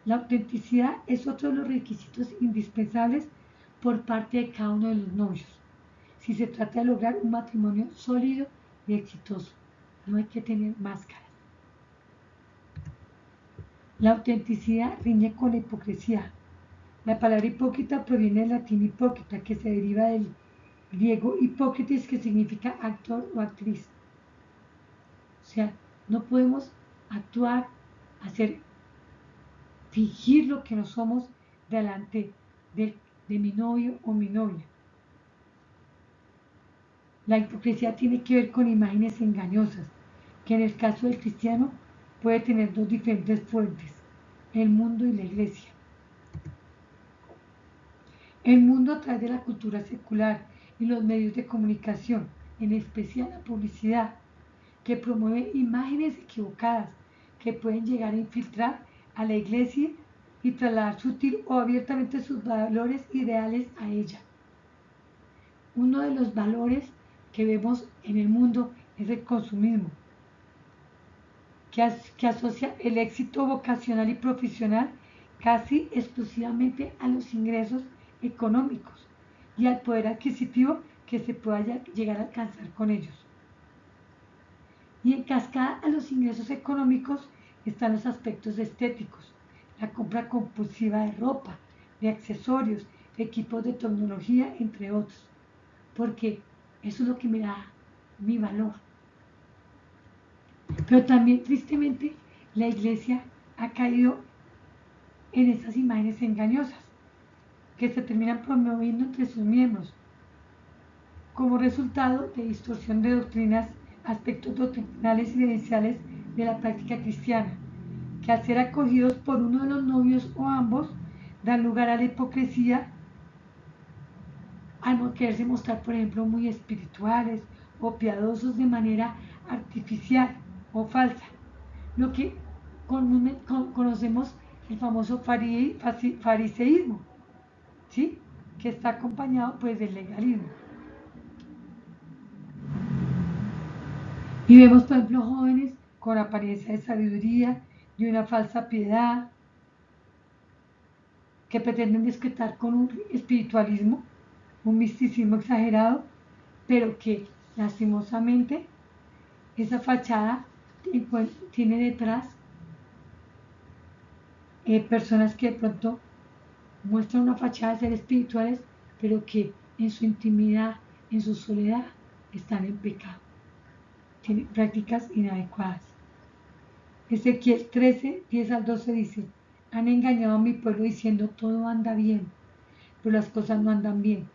La autenticidad es otro de los requisitos indispensables por parte de cada uno de los novios, si se trata de lograr un matrimonio sólido y exitoso. No hay que tener máscaras. La autenticidad riñe con la hipocresía. La palabra hipócrita proviene del latín hipócrita, que se deriva del griego hipócritis, que significa actor o actriz. O sea, no podemos actuar, fingir lo que no somos delante de mi novio o mi novia. La hipocresía tiene que ver con imágenes engañosas, que en el caso del cristiano puede tener dos diferentes fuentes, el mundo y la iglesia. El mundo a través de la cultura secular y los medios de comunicación, en especial la publicidad, que promueve imágenes equivocadas que pueden llegar a infiltrar a la iglesia y trasladar sutil o abiertamente sus valores ideales a ella. Uno de los valores que vemos en el mundo es el consumismo, que asocia el éxito vocacional y profesional casi exclusivamente a los ingresos económicos y al poder adquisitivo que se pueda llegar a alcanzar con ellos. Y en cascada a los ingresos económicos están los aspectos estéticos, la compra compulsiva de ropa, de accesorios, equipos de tecnología, entre otros, porque eso es lo que me da mi valor. Pero también, tristemente, la iglesia ha caído en esas imágenes engañosas que se terminan promoviendo entre sus miembros como resultado de distorsión de doctrinas, aspectos doctrinales y esenciales de la práctica cristiana, que al ser acogidos por uno de los novios o ambos, dan lugar a la hipocresía al quererse mostrar, por ejemplo, muy espirituales o piadosos de manera artificial o falsa, lo que conocemos el famoso fariseísmo, ¿sí? Que está acompañado pues del legalismo. Y vemos, por ejemplo, jóvenes con apariencia de sabiduría, de una falsa piedad, que pretenden despertar con un espiritualismo, un misticismo exagerado, pero que lastimosamente esa fachada tiene detrás personas que de pronto muestran una fachada de ser espirituales, pero que en su intimidad, en su soledad, están en pecado. Tienen prácticas inadecuadas. Ezequiel 13, 10 al 12 dice: han engañado a mi pueblo diciendo todo anda bien, pero las cosas no andan bien.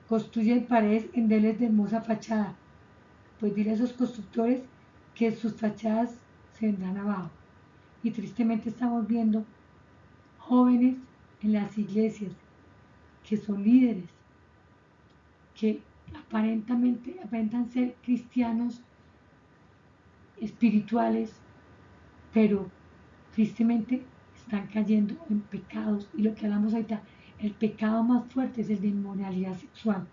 Construyen paredes endebles de hermosa fachada, pues dile a esos constructores que sus fachadas se vendrán abajo. Y tristemente estamos viendo jóvenes en las iglesias que son líderes, que aparentan ser cristianos espirituales, pero tristemente están cayendo en pecados. Y lo que hablamos ahorita, el pecado más fuerte es el de inmoralidad sexual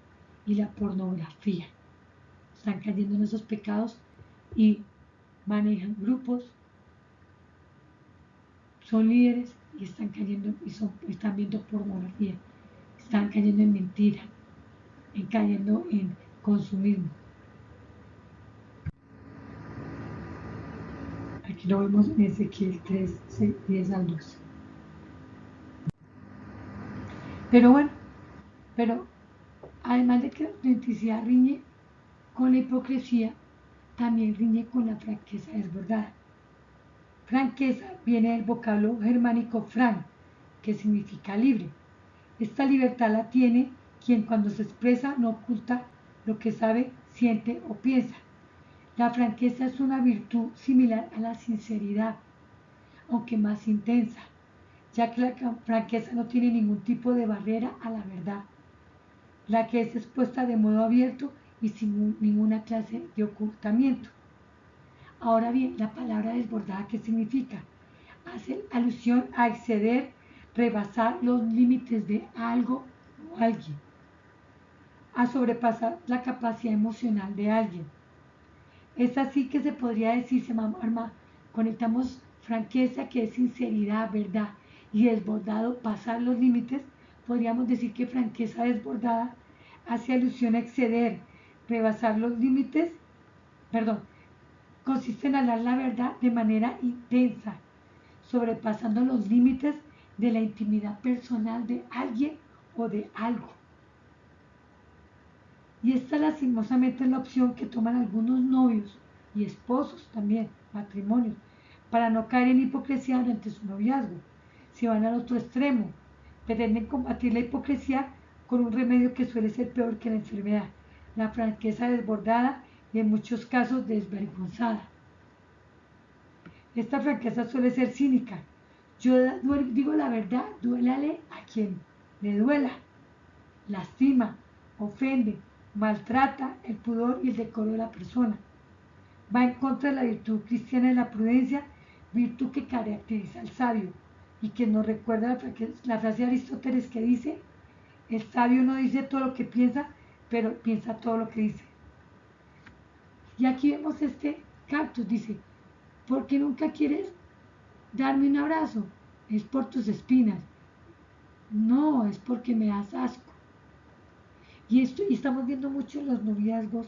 y la pornografía. Están cayendo en esos pecados y manejan grupos, son líderes y están cayendo están viendo pornografía, están cayendo en mentira, cayendo en consumismo. Aquí lo vemos en Ezequiel 3, 10 al 12. Pero bueno, pero además de que la autenticidad riñe con la hipocresía, también riñe con la franqueza desbordada. Franqueza viene del vocablo germánico fran, que significa libre. Esta libertad la tiene quien cuando se expresa no oculta lo que sabe, siente o piensa. La franqueza es una virtud similar a la sinceridad, aunque más intensa, ya que la franqueza no tiene ningún tipo de barrera a la verdad, la que es expuesta de modo abierto y sin ninguna clase de ocultamiento. Ahora bien, la palabra desbordada, ¿qué significa? Hace alusión a exceder, rebasar los límites de algo o alguien, a sobrepasar la capacidad emocional de alguien. Es así que se podría decir, conectamos franqueza, que es sinceridad, verdad, y desbordado, pasar los límites. Podríamos decir que franqueza desbordada hace alusión a exceder, rebasar los límites, perdón, consiste en hablar la verdad de manera intensa, sobrepasando los límites de la intimidad personal de alguien o de algo. Y esta lastimosamente es la opción que toman algunos novios y esposos también, matrimonios, para no caer en hipocresía durante su noviazgo. Si van al otro extremo, pretenden combatir la hipocresía con un remedio que suele ser peor que la enfermedad, la franqueza desbordada y en muchos casos desvergonzada. Esta franqueza suele ser cínica. Yo digo la verdad, duélale a quien le duela, lastima, ofende, maltrata el pudor y el decoro de la persona. Va en contra de la virtud cristiana de la prudencia, virtud que caracteriza al sabio y que nos recuerda la frase de Aristóteles que dice: el sabio no dice todo lo que piensa, pero piensa todo lo que dice. Y aquí vemos este cactus, dice: ¿por qué nunca quieres darme un abrazo? Es por tus espinas. No, es porque me das asco. Y estamos viendo mucho en los noviazgos,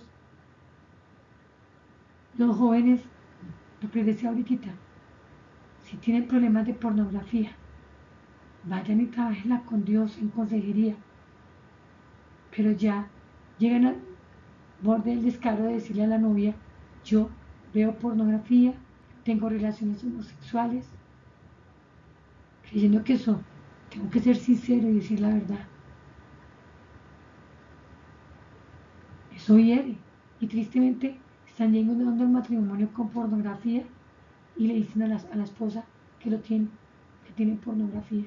los jóvenes, lo que decía ahorita, si tienen problemas de pornografía, vayan y trabajenla con Dios en consejería. Pero ya llegan al borde del descaro de decirle a la novia: yo veo pornografía, tengo relaciones homosexuales, creyendo que eso, tengo que ser sincero y decir la verdad. Eso hiere. Y tristemente están llegando al matrimonio con pornografía y le dicen a la esposa que que tienen pornografía.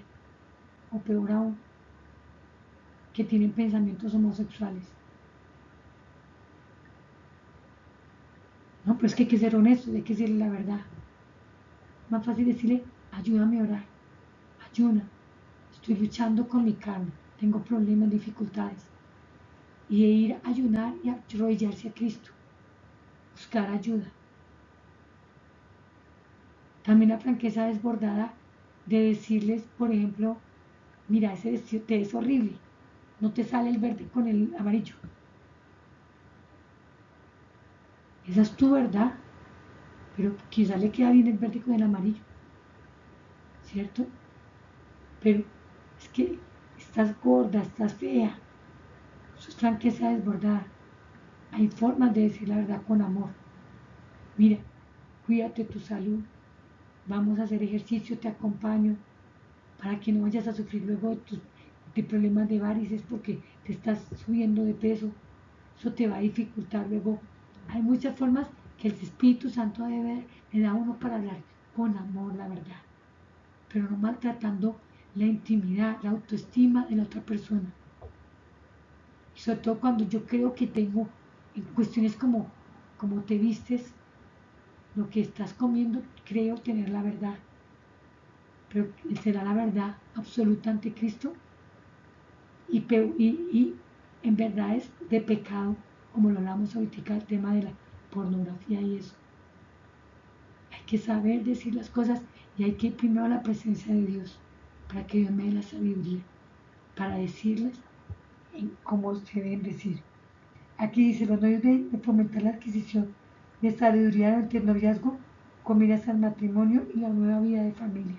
O peor aún, que tienen pensamientos homosexuales. No, pero es que hay que ser honestos, hay que decirle la verdad. Más fácil decirle: ayúdame a orar, ayuna, estoy luchando con mi carne, tengo problemas, dificultades. Y de ir a ayunar y a arrodillarse a Cristo, buscar ayuda. También la franqueza desbordada de decirles, por ejemplo: mira, ese vestido te es horrible, no te sale el verde con el amarillo. Esa es tu verdad, pero quizá le queda bien el verde con el amarillo, ¿cierto? Pero es que estás gorda, estás fea. Eso es franqueza desbordada. Hay formas de decir la verdad con amor. Mira, cuídate tu salud, vamos a hacer ejercicio, te acompaño, para que no vayas a sufrir luego de problemas de varices porque te estás subiendo de peso. Eso te va a dificultar luego. Hay muchas formas que el Espíritu Santo le da a uno para hablar con amor, la verdad, pero no maltratando la intimidad, la autoestima de la otra persona. Y sobre todo cuando yo creo que tengo, en cuestiones como te vistes, lo que estás comiendo, creo tener la verdad, pero será la verdad absoluta ante Cristo. Y en verdad es de pecado, como lo hablamos ahorita, el tema de la pornografía y eso. Hay que saber decir las cosas y hay que ir primero a la presencia de Dios. para que Dios me dé la sabiduría para decirles en cómo se deben decir. Aquí dice, los novios deben de fomentar la adquisición de sabiduría durante el noviazgo con miras al matrimonio y la nueva vida de familia,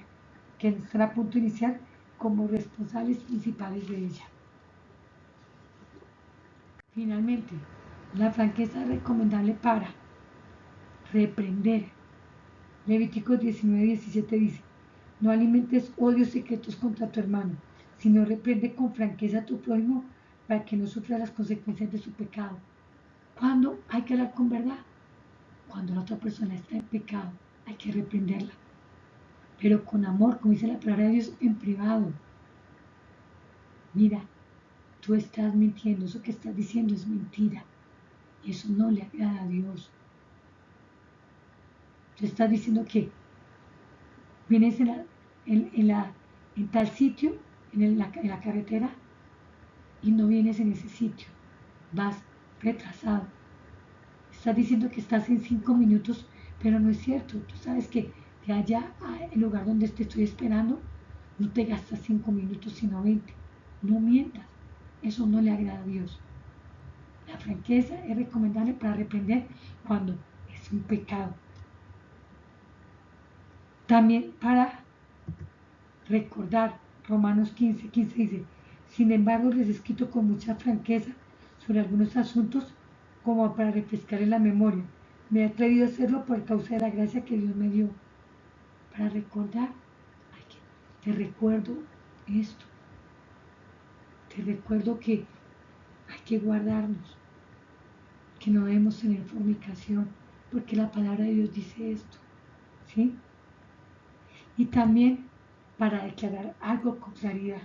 que están a punto de iniciar como responsables principales de ella. Finalmente, la franqueza es recomendable para reprender. Levíticos 19:17 dice, no alimentes odios secretos contra tu hermano, sino reprende con franqueza a tu prójimo para que no sufra las consecuencias de su pecado. ¿Cuándo hay que hablar con verdad? Cuando la otra persona está en pecado, hay que reprenderla, pero con amor, como dice la palabra de Dios, en privado. Mira, tú estás mintiendo, eso que estás diciendo es mentira, y eso no le agrada a Dios. Tú estás diciendo que vienes en tal sitio, en la carretera, y no vienes en ese sitio, vas retrasado. Estás diciendo que estás en 5 minutos, pero no es cierto. Tú sabes que de allá al lugar donde te estoy esperando, no te gastas 5 minutos, sino 20. No mientas. Eso no le agrada a Dios. La franqueza es recomendable para reprender cuando es un pecado. También para recordar, Romanos 15:15 dice, sin embargo les he escrito con mucha franqueza sobre algunos asuntos como para refrescar en la memoria. Me he atrevido a hacerlo por causa de la gracia que Dios me dio. Para recordar, te recuerdo esto, te recuerdo que hay que guardarnos, que no debemos tener fornicación, porque la palabra de Dios dice esto, ¿sí? Y también para declarar algo con claridad.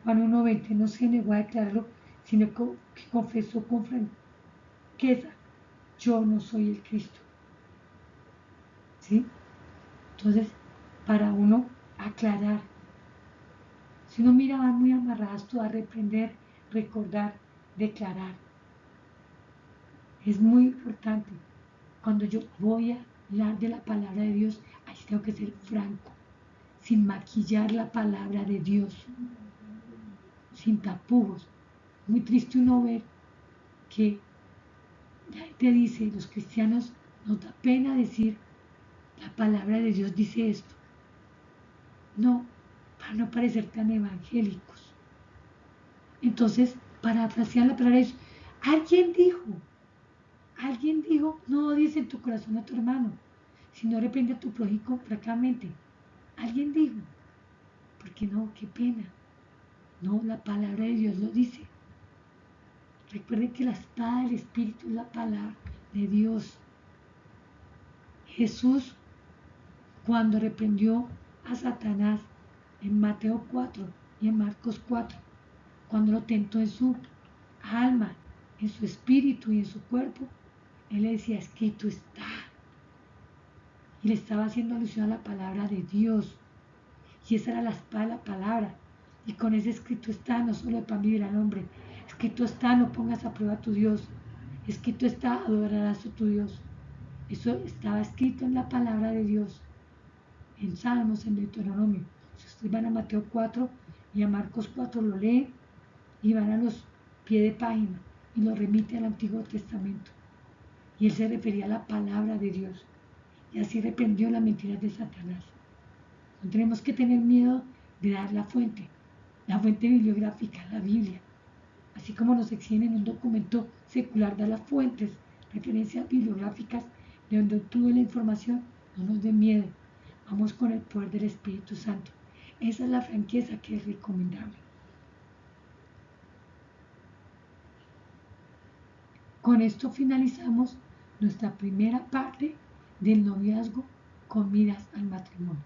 Juan 1:20 no se negó a declararlo, sino que confesó con franqueza, yo no soy el Cristo, ¿sí? Entonces, para uno aclarar, si uno mira, van muy amarradas tú a reprender, recordar, declarar. Es muy importante. Cuando yo voy a hablar de la palabra de Dios, ahí tengo que ser franco, sin maquillar la palabra de Dios, sin tapujos. Muy triste uno ver que la gente dice, los cristianos nos da pena decir, la palabra de Dios dice esto. No, para no parecer tan evangélicos. Entonces, parafrasear la palabra de Dios, alguien dijo, no odies en tu corazón a tu hermano, sino reprende a tu prójimo francamente. Alguien dijo, porque no, qué pena. No, la palabra de Dios lo dice. Recuerden que la espada del Espíritu es la palabra de Dios. Jesús, cuando reprendió a Satanás en Mateo 4 y en Marcos 4, cuando lo tentó en su alma, en su espíritu y en su cuerpo, él le decía, escrito está. Y le estaba haciendo alusión a la palabra de Dios. Y esa era la espada de la palabra. Y con ese escrito está, no solo de pan vivirá el hombre. Escrito está, no pongas a prueba a tu Dios. Escrito está, adorarás a tu Dios. Eso estaba escrito en la palabra de Dios. En Salmos, en Deuteronomio. Si ustedes van a Mateo 4 y a Marcos 4 lo leen y van a los pies de página y lo remite al Antiguo Testamento. Y él se refería a la palabra de Dios. Y así reprendió las mentiras de Satanás. No tenemos que tener miedo de dar la fuente bibliográfica, la Biblia. Así como nos exigen en un documento secular dar las fuentes, referencias bibliográficas de donde obtuve la información, no nos dé miedo. Vamos con el poder del Espíritu Santo. Esa es la franqueza que es recomendable. Con esto finalizamos nuestra primera parte del noviazgo con miras al matrimonio.